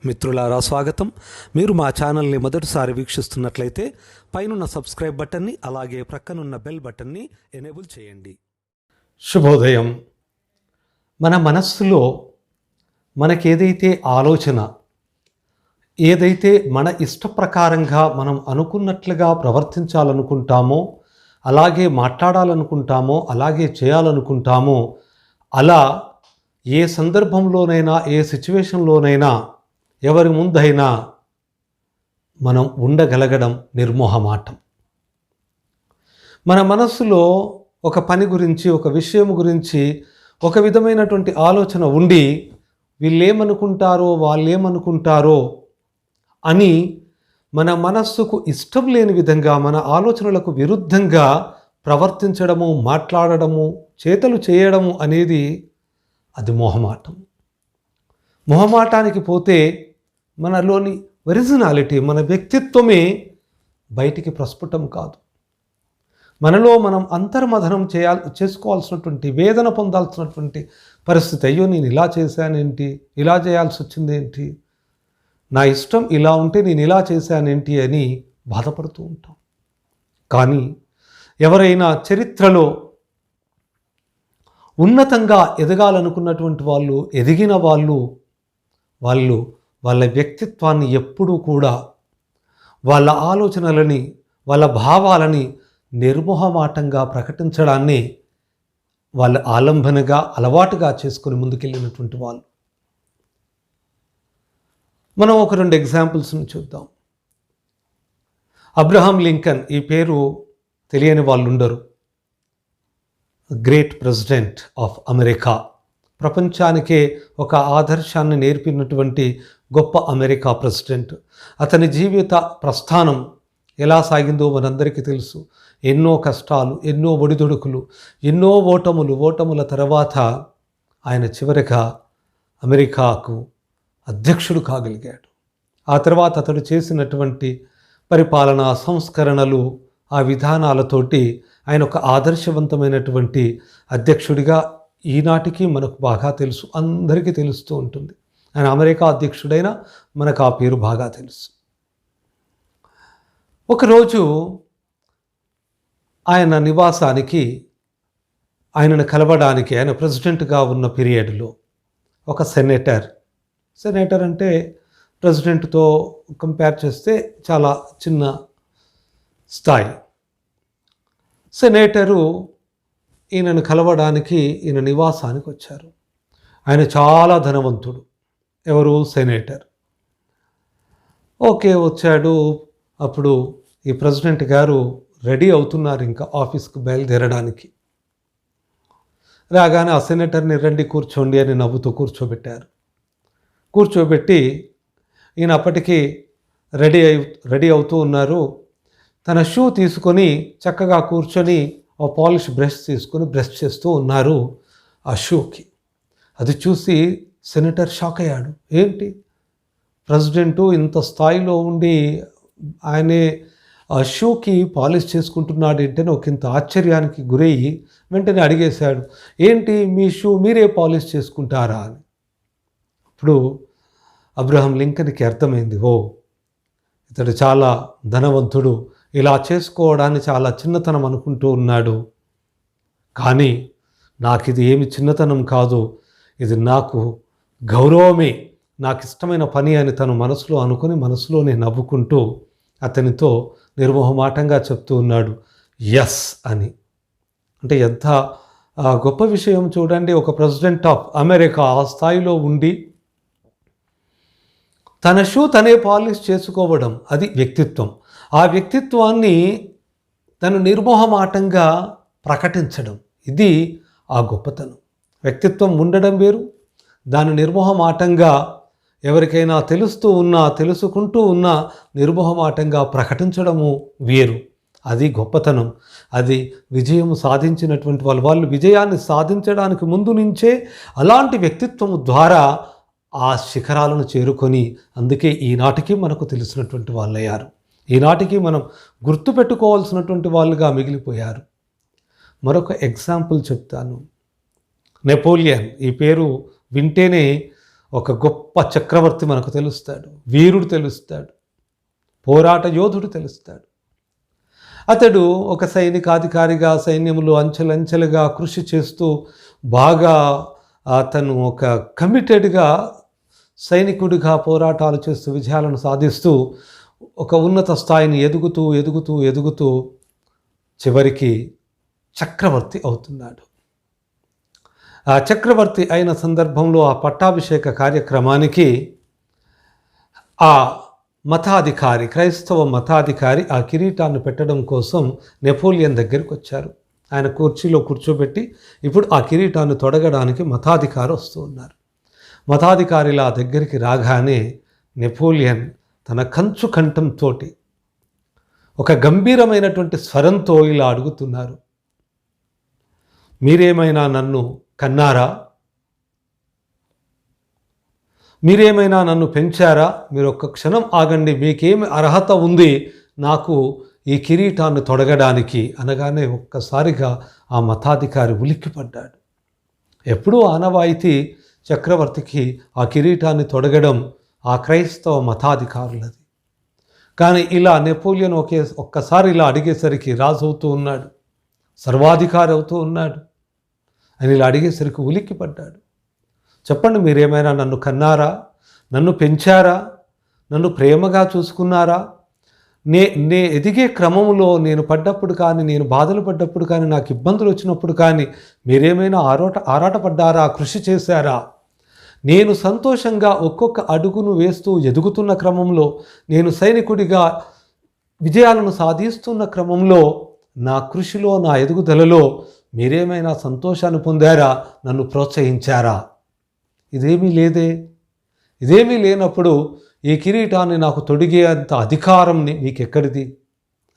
మిత్రులారా స్వాగతం. మీరు మా ఛానల్ని మొదటిసారి వీక్షిస్తున్నట్లయితే పైనున్న సబ్స్క్రైబ్ బటన్ని అలాగే ప్రక్కనున్న బెల్ బటన్ని ఎనేబుల్ చేయండి. శుభోదయం. మన మనస్సులో మనకేదైతే ఆలోచన, ఏదైతే మన ఇష్ట ప్రకారంగా మనం అనుకున్నట్లుగా ప్రవర్తించాలనుకుంటామో, అలాగే మాట్లాడాలనుకుంటామో, అలాగే చేయాలనుకుంటామో, అలా ఏ సందర్భంలోనైనా ఏ సిచ్యువేషన్లోనైనా ఎవరి ముందైనా మనం ఉండగలగడం నిర్మోహమాటం. మన మనస్సులో ఒక పని గురించి, ఒక విషయం గురించి ఒక విధమైనటువంటి ఆలోచన ఉండి వీళ్ళేమనుకుంటారో వాళ్ళేమనుకుంటారో అని మన మనస్సుకు ఇష్టం లేని విధంగా, మన ఆలోచనలకు విరుద్ధంగా ప్రవర్తించడము, మాట్లాడడము, చేతలు చేయడము అనేది అది మొహమాటం. మొహమాటానికి పోతే మనలోని ఒరిజినాలిటీ, మన వ్యక్తిత్వమే బయటికి ప్రస్ఫుటం కాదు. మనలో మనం అంతర్మథనం చేసుకోవాల్సినటువంటి, వేదన పొందాల్సినటువంటి పరిస్థితి. అయ్యో నేను ఇలా చేశానేంటి, ఇలా చేయాల్సి వచ్చిందేంటి, నా ఇష్టం ఇలా ఉంటే నేను ఇలా చేశానేంటి అని బాధపడుతూ ఉంటాం. కానీ ఎవరైనా చరిత్రలో ఉన్నతంగా ఎదగాలనుకున్నటువంటి వాళ్ళు, ఎదిగిన వాళ్ళు వాళ్ళ వ్యక్తిత్వాన్ని ఎప్పుడూ కూడా, వాళ్ళ ఆలోచనలని, వాళ్ళ భావాలని నిర్మోహమాటంగా ప్రకటించడాన్ని వాళ్ళ ఆలంబనగా, అలవాటుగా చేసుకొని ముందుకెళ్ళినటువంటి వాళ్ళు. మనం ఒక 2 ఎగ్జాంపుల్స్ని చూద్దాం. అబ్రహాం లింకన్, ఈ పేరు తెలియని వాళ్ళు ఉండరు. గ్రేట్ ప్రెసిడెంట్ ఆఫ్ అమెరికా, ప్రపంచానికే ఒక ఆదర్శాన్ని నేర్పినటువంటి గొప్ప అమెరికా ప్రెసిడెంట్. అతని జీవిత ప్రస్థానం ఎలా సాగిందో మనందరికీ తెలుసు. ఎన్నో కష్టాలు, ఎన్నో ఒడిదుడుకులు, ఎన్నో ఓటముల తర్వాత ఆయన చివరిగా అమెరికాకు అధ్యక్షుడు కాగలిగాడు. ఆ తర్వాత అతడు చేసినటువంటి పరిపాలనా సంస్కరణలు, ఆ విధానాలతోటి ఆయన ఒక ఆదర్శవంతమైనటువంటి అధ్యక్షుడిగా ఈనాటికి మనకు బాగా తెలుసు, అందరికీ తెలుస్తూ ఉంటుంది. ఆయన అమెరికా అధ్యక్షుడైన మనకు ఆ పేరు బాగా తెలుసు. ఒకరోజు ఆయన నివాసానికి, ఆయనను కలవడానికి, ఆయన ప్రెసిడెంట్గా ఉన్న పీరియడ్లో ఒక సెనేటర్ అంటే ప్రెసిడెంట్తో కంపేర్ చేస్తే చాలా చిన్న స్థాయి. సెనేటరు ఈయనను కలవడానికి ఈయన నివాసానికి వచ్చారు. ఆయన చాలా ధనవంతుడు. ఎవరు? సెనేటర్. ఓకే, వచ్చాడు. అప్పుడు ఈ ప్రెసిడెంట్ గారు రెడీ అవుతున్నారు ఇంకా ఆఫీస్కి బయలుదేరడానికి. రాగానే ఆ సెనేటర్ని రండి కూర్చోండి అని నవ్వుతూ కూర్చోబెట్టి ఈయన అప్పటికి రెడీ అవుతూ ఉన్నారు. తన షూ తీసుకొని చక్కగా కూర్చొని ఆ పాలిష్ బ్రష్ తీసుకొని బ్రష్ చేస్తూ ఉన్నారు ఆ షూకి. అది చూసి సెనేటర్ షాక్ అయ్యాడు. ఏంటి, ప్రెసిడెంటు ఇంత స్థాయిలో ఉండి ఆయనే ఆ షూకి పాలిష్ చేసుకుంటున్నాడు ఏంటని ఒక ఇంత ఆశ్చర్యానికి గురయ్యి వెంటనే అడిగేశాడు, ఏంటి మీ షూ మీరే పాలిష్ చేసుకుంటారా అని. ఇప్పుడు అబ్రహాం లింకన్కి అర్థమైంది, ఓ ఇతడు చాలా ధనవంతుడు, ఇలా చేసుకోవడాన్ని చాలా చిన్నతనం అనుకుంటూ ఉన్నాడు. కానీ నాకు ఇది ఏమి చిన్నతనం కాదు, ఇది నాకు గౌరవమే, నాకు ఇష్టమైన పని అని తను మనసులో అనుకుని మనసులోనే నవ్వుకుంటూ అతనితో నిర్మోహమాటంగా చెప్తూ ఉన్నాడు ఎస్ అని. అంటే ఎంత గొప్ప విషయం చూడండి. ఒక ప్రెసిడెంట్ ఆఫ్ అమెరికా ఆ స్థాయిలో ఉండి తన షూ తనే పాలిష్ చేసుకోవడం, అది వ్యక్తిత్వం. ఆ వ్యక్తిత్వాన్ని తను నిర్మోహమాటంగా ప్రకటించడం, ఇది ఆ గొప్పతనం. వ్యక్తిత్వం ఉండడం వేరు, దాన్ని నిర్మోహమాటంగా ఎవరికైనా తెలుసుకుంటూ ఉన్నా నిర్మోహమాటంగా ప్రకటించడము వేరు. అది గొప్పతనం. అది విజయం సాధించినటువంటి వాళ్ళు విజయాన్ని సాధించడానికి ముందు నుంచే అలాంటి వ్యక్తిత్వము ద్వారా ఆ శిఖరాలను చేరుకొని, అందుకే ఈనాటికి మనకు తెలిసినటువంటి వాళ్ళయ్యారు. ఈనాటికి మనం గుర్తుపెట్టుకోవాల్సినటువంటి వాళ్ళుగా మిగిలిపోయారు. మరొక ఎగ్జాంపుల్ చెప్తాను. నెపోలియన్, ఈ పేరు వింటేనే ఒక గొప్ప చక్రవర్తి మనకు తెలుస్తాడు, వీరుడు తెలుస్తాడు, పోరాట యోధుడు తెలుస్తాడు. అతడు ఒక సైనికాధికారిగా సైన్యంలో అంచెలంచెలుగా కృషి చేస్తూ బాగా అతను ఒక కమిటెడ్గా సైనికుడిగా పోరాటాలు చేస్తూ విజయాలను సాధిస్తూ ఒక ఉన్నత స్థాయిని ఎదుగుతూ చివరికి చక్రవర్తి అవుతున్నాడు. ఆ చక్రవర్తి అయిన సందర్భంలో ఆ పట్టాభిషేక కార్యక్రమానికి ఆ మతాధికారి, క్రైస్తవ మతాధికారి ఆ కిరీటాన్ని పెట్టడం కోసం నెపోలియన్ దగ్గరికి వచ్చారు. ఆయన కుర్చీలో కూర్చోబెట్టి ఇప్పుడు ఆ కిరీటాన్ని తొడగడానికి మతాధికారి వస్తూ ఉన్నారు. మతాధికారిలా దగ్గరికి రాగానే నెపోలియన్ తన కంచు కంఠంతో ఒక గంభీరమైనటువంటి స్వరంతో ఇలా అడుగుతున్నారు, మీరేమైనా నన్ను కన్నారా? మీరేమైనా నన్ను పెంచారా? మీరు ఒక్క క్షణం ఆగండి, మీకేమి అర్హత ఉంది నాకు ఈ కిరీటాన్ని తొడగడానికి అనగానే ఒక్కసారిగా ఆ మతాధికారి ఉలిక్కిపడ్డాడు. ఎప్పుడూ ఆనవాయితీ చక్రవర్తికి ఆ కిరీటాన్ని తొడగడం ఆ క్రైస్తవ మతాధికారులది. కానీ ఇలా నెపోలియన్ ఒక్కసారి ఇలా అడిగేసరికి రాజు అవుతూ ఉన్నాడు, సర్వాధికారి అవుతూ ఉన్నాడు. అని ఇలా అడిగేసరికి ఉలిక్కిపడ్డాడు. చెప్పండి, మీరేమైనా నన్ను కన్నారా? నన్ను పెంచారా? నన్ను ప్రేమగా చూసుకున్నారా? నే ఎదిగే క్రమంలో నేను పడ్డప్పుడు కానీ, నేను బాధలు పడ్డప్పుడు కానీ, నాకు ఇబ్బందులు వచ్చినప్పుడు కానీ మీరేమైనా ఆరాటపడ్డారా? కృషి చేశారా? నేను సంతోషంగా ఒక్కొక్క అడుగును వేస్తూ ఎదుగుతున్న క్రమంలో, నేను సైనికుడిగా విజయాలను సాధిస్తున్న క్రమంలో, నా కృషిలో, నా ఎదుగుదలలో మీరేమైనా సంతోషాన్ని పొందారా? నన్ను ప్రోత్సహించారా? ఇదేమీ లేదే. ఇదేమీ లేనప్పుడు ఈ కిరీటాన్ని నాకు తొడిగేంత అధికారం మీకెక్కడిది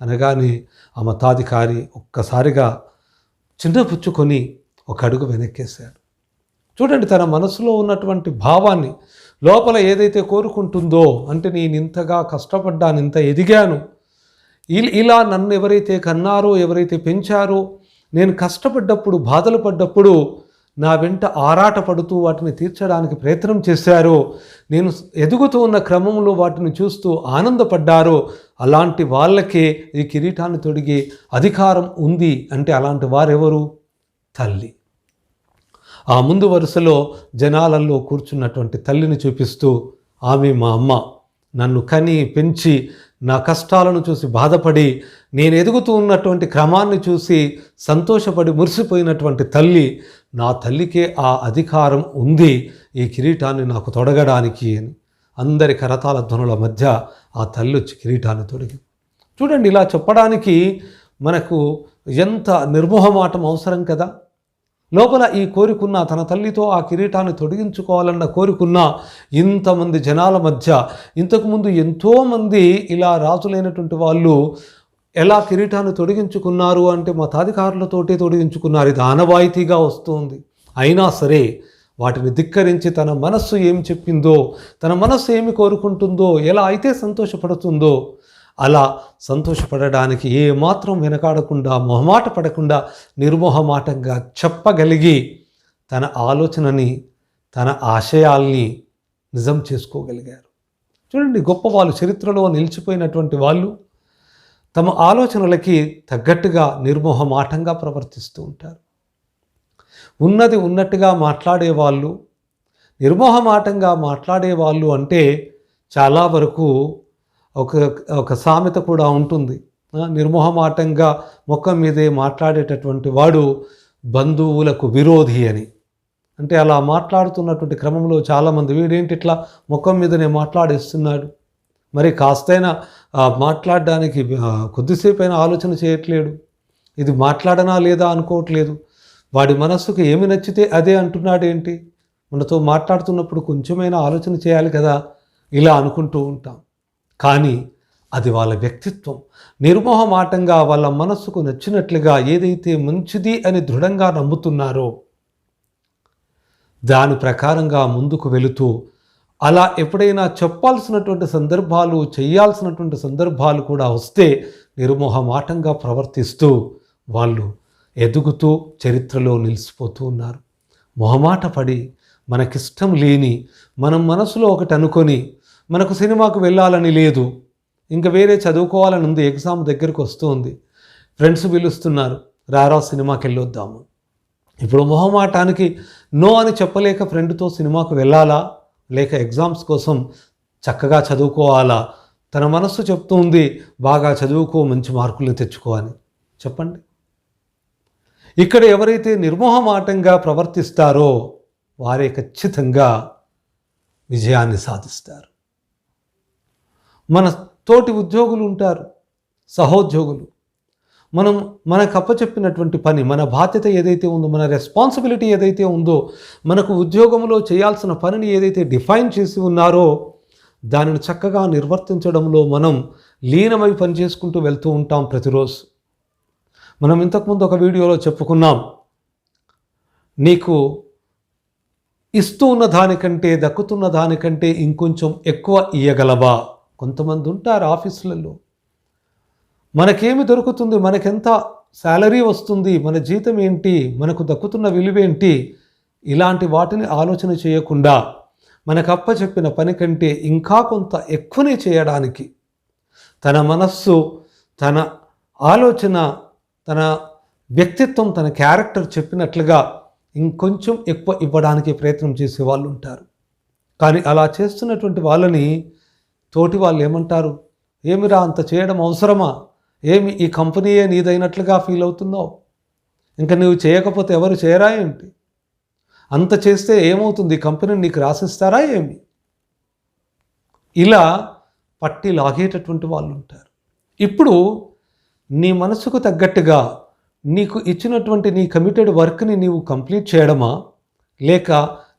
అనగానే ఆ మతాధికారి ఒక్కసారిగా చిన్నపుచ్చుకొని ఒక అడుగు వెనక్కేశాడు. చూడండి, తన మనసులో ఉన్నటువంటి భావాన్ని, లోపల ఏదైతే కోరుకుంటుందో, అంటే నేను ఇంతగా కష్టపడ్డాను, ఇంత ఎదిగాను, ఇలా నన్ను ఎవరైతే కన్నారో, ఎవరైతే పెంచారో, నేను కష్టపడ్డప్పుడు, బాధలు పడ్డప్పుడు నా వెంట ఆరాటపడుతూ వాటిని తీర్చడానికి ప్రయత్నం చేశారో, నేను ఎదుగుతూ ఉన్న క్రమంలో వాటిని చూస్తూ ఆనందపడ్డారో, అలాంటి వాళ్ళకే ఈ కిరీటాన్ని తొడిగే అధికారం ఉంది. అంటే అలాంటి వారెవరు? తల్లి. ఆ ముందు వరుసలో జనాలలో కూర్చున్నటువంటి తల్లిని చూపిస్తూ, ఆమె మా అమ్మ, నన్ను కని పెంచి నా కష్టాలను చూసి బాధపడి, నేను ఎదుగుతూ ఉన్నటువంటి క్రమాన్ని చూసి సంతోషపడి మురిసిపోయినటువంటి తల్లి, నా తల్లికే ఆ అధికారం ఉంది ఈ కిరీటాన్ని నాకు తొడగడానికి అని అందరి కరతాళ ధ్వనుల మధ్య ఆ తల్లి వచ్చి కిరీటాన్ని తొడిగి. చూడండి, ఇలా చెప్పడానికి మనకు ఎంత నిర్మోహమాటం అవసరం కదా. లోపల ఈ కోరికున్న, తన తల్లితో ఆ కిరీటాన్ని తొడిగించుకోవాలన్న కోరికున్న ఇంతమంది జనాల మధ్య, ఇంతకుముందు ఎంతోమంది ఇలా రాజులైనటువంటి వాళ్ళు ఎలా కిరీటాన్ని తొడిగించుకున్నారు అంటే మతాధికారులతోటే తొడిగించుకున్నారు. ఇది ఆనవాయితీగా వస్తుంది. అయినా సరే వాటిని ధిక్కరించి తన మనస్సు ఏమి చెప్పిందో, తన మనస్సు ఏమి కోరుకుంటుందో, ఎలా అయితే సంతోషపడుతుందో అలా సంతోషపడడానికి ఏమాత్రం వెనకాడకుండా, మొహమాట పడకుండా నిర్మోహమాటంగా చెప్పగలిగి తన ఆలోచనని, తన ఆశయాల్ని నిజం చేసుకోగలిగారు. చూడండి, గొప్పవాళ్ళు, చరిత్రలో నిలిచిపోయినటువంటి వాళ్ళు తమ ఆలోచనలకి తగ్గట్టుగా నిర్మోహమాటంగా ప్రవర్తిస్తూ ఉంటారు. ఉన్నది ఉన్నట్టుగా మాట్లాడేవాళ్ళు, నిర్మోహమాటంగా మాట్లాడేవాళ్ళు అంటే చాలా వరకు ఒక సామెత కూడా ఉంటుంది. నిర్మోహమాటంగా ముఖం మీదే మాట్లాడేటటువంటి వాడు బంధువులకు విరోధి అని. అంటే అలా మాట్లాడుతున్నటువంటి క్రమంలో చాలామంది, వీడేంటి ఇట్లా ముఖం మీదనే మాట్లాడేస్తున్నాడు, మరి కాస్తైనా మాట్లాడడానికి కొద్దిసేపైనా ఆలోచన చేయట్లేడు, ఇది మాట్లాడనా లేదా అనుకోవట్లేదు, వాడి మనస్సుకు ఏమి నచ్చితే అదే అంటున్నాడేంటి, మనతో మాట్లాడుతున్నప్పుడు కొంచెమైనా ఆలోచన చేయాలి కదా, ఇలా అనుకుంటూ ఉంటాం. కానీ అది వాళ్ళ వ్యక్తిత్వం. నిర్మోహమాటంగా వాళ్ళ మనస్సుకు నచ్చినట్లుగా ఏదైతే మంచిది అని దృఢంగా నమ్ముతున్నారో దాని ప్రకారంగా ముందుకు వెళుతూ, అలా ఎప్పుడైనా చెప్పాల్సినటువంటి సందర్భాలు, చేయాల్సినటువంటి సందర్భాలు కూడా వస్తే నిర్మోహమాటంగా ప్రవర్తిస్తూ వాళ్ళు ఎదుగుతూ చరిత్రలో నిలిచిపోతూ ఉన్నారు. మొహమాట పడి మనకిష్టం లేని, మనం మనసులో ఒకటి అనుకొని మనకు సినిమాకు వెళ్ళాలని లేదు, ఇంకా వేరే చదువుకోవాలని ఉంది, ఎగ్జామ్ దగ్గరికి వస్తుంది, ఫ్రెండ్స్ పిలుస్తున్నారు, రారా సినిమాకి వెళ్ళొద్దాము. ఇప్పుడు మొహమాటానికి నో అని చెప్పలేక ఫ్రెండ్తో సినిమాకు వెళ్ళాలా, లేక ఎగ్జామ్స్ కోసం చక్కగా చదువుకోవాలా? తన మనస్సు చెప్తుంది బాగా చదువుకో, మంచి మార్కులు తెచ్చుకో అని. చెప్పండి. ఇక్కడ ఎవరైతే నిర్మోహమాటంగా ప్రవర్తిస్తారో వారే ఖచ్చితంగా విజయాన్ని సాధిస్తారు. మన తోటి ఉద్యోగులు ఉంటారు, సహోద్యోగులు. మనకు అప్పచెప్పినటువంటి పని, మన బాధ్యత ఏదైతే ఉందో, మన రెస్పాన్సిబిలిటీ ఏదైతే ఉందో, మనకు ఉద్యోగంలో చేయాల్సిన పనిని ఏదైతే డిఫైన్ చేసి ఉన్నారో దానిని చక్కగా నిర్వర్తించడంలో మనం లీనమై పనిచేసుకుంటూ వెళ్తూ ఉంటాం ప్రతిరోజు. మనం ఇంతకుముందు ఒక వీడియోలో చెప్పుకున్నాం, నీకు ఇస్తూ ఉన్న దానికంటే, దక్కుతున్న దానికంటే ఇంకొంచెం ఎక్కువ ఇయ్యగలవా? కొంతమంది ఉంటారు ఆఫీసులలో, మనకేమి దొరుకుతుంది, మనకెంత శాలరీ వస్తుంది, మన జీతం ఏంటి, మనకు దక్కుతున్న విలువేంటి, ఇలాంటి వాటిని ఆలోచన చేయకుండా మనకు అప్పచెప్పిన పని కంటే ఇంకా కొంత ఎక్కువనే చేయడానికి తన మనస్సు, తన ఆలోచన, తన వ్యక్తిత్వం, తన క్యారెక్టర్ చెప్పినట్లుగా ఇంకొంచెం ఎక్కువ ఇవ్వడానికి ప్రయత్నం చేసే వాళ్ళు ఉంటారు. కానీ అలా చేస్తున్నటువంటి వాళ్ళని తోటి వాళ్ళు ఏమంటారు, ఏమిరా అంత చేయడం అవసరమా, ఏమి ఈ కంపెనీయే నీదైనట్లుగా ఫీల్ అవుతున్నావు, ఇంకా నువ్వు చేయకపోతే ఎవరు చేయరా ఏంటి, అంత చేస్తే ఏమవుతుంది, కంపెనీని నీకు రాసిస్తారా ఏమి? ఇలా పట్టి లాగేటటువంటి వాళ్ళు ఉంటారు. ఇప్పుడు నీ మనసుకు తగ్గట్టుగా నీకు ఇచ్చినటువంటి నీ కమిటెడ్ వర్క్ని నీవు కంప్లీట్ చేయడమా, లేక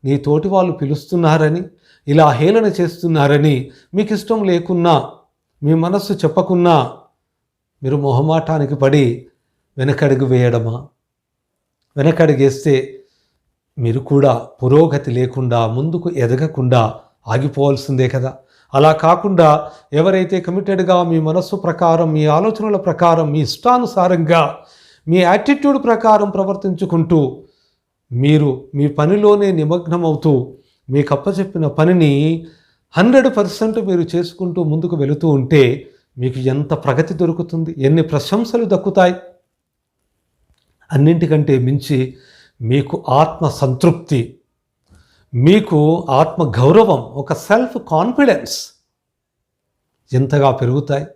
నీ తోటి వాళ్ళు పిలుస్తున్నారని, ఇలా హేళన చేస్తున్నారని మీకు ఇష్టం లేకున్నా, మీ మనస్సు చెప్పకున్నా మీరు మొహమాటానికి పడి వెనకడుగు వేయడమా? వెనకడుగేస్తే మీరు కూడా పురోగతి లేకుండా, ముందుకు ఎదగకుండా ఆగిపోవాల్సిందే కదా. అలా కాకుండా ఎవరైతే కమిటెడ్గా మీ మనస్సు ప్రకారం, మీ ఆలోచనల ప్రకారం, మీ ఇష్టానుసారంగా, మీ యాటిట్యూడ్ ప్రకారం ప్రవర్తించుకుంటూ మీరు మీ పనిలోనే నిమగ్నమవుతూ మీకు అప్పచెప్పిన పనిని 100% మీరు చేసుకుంటూ ముందుకు వెళుతూ ఉంటే మీకు ఎంత ప్రగతి దొరుకుతుంది, ఎన్ని ప్రశంసలు దక్కుతాయి. అన్నింటికంటే మించి మీకు ఆత్మ సంతృప్తి, మీకు ఆత్మ గౌరవం, ఒక సెల్ఫ్ కాన్ఫిడెన్స్ ఎంతగా పెరుగుతాయి.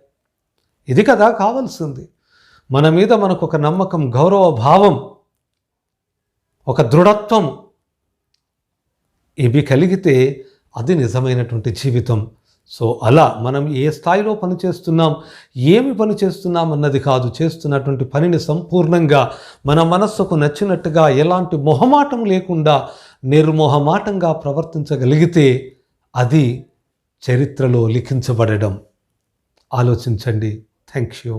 ఇది కదా కావాల్సింది. మన మీద మనకు ఒక నమ్మకం, గౌరవ భావం, ఒక దృఢత్వం, ఇవి కలిగితే అది నిజమైనటువంటి జీవితం. సో అలా మనం ఏ స్థాయిలో పని చేస్తున్నాం, ఏమి పని చేస్తున్నాం అన్నది కాదు, చేస్తున్నటువంటి పనిని సంపూర్ణంగా మన మనస్సుకు నచ్చినట్టుగా, ఎలాంటి మొహమాటం లేకుండా నిర్మోహమాటంగా ప్రవర్తించగలిగితే అది చరిత్రలో లిఖించబడడం. ఆలోచించండి. Thank you.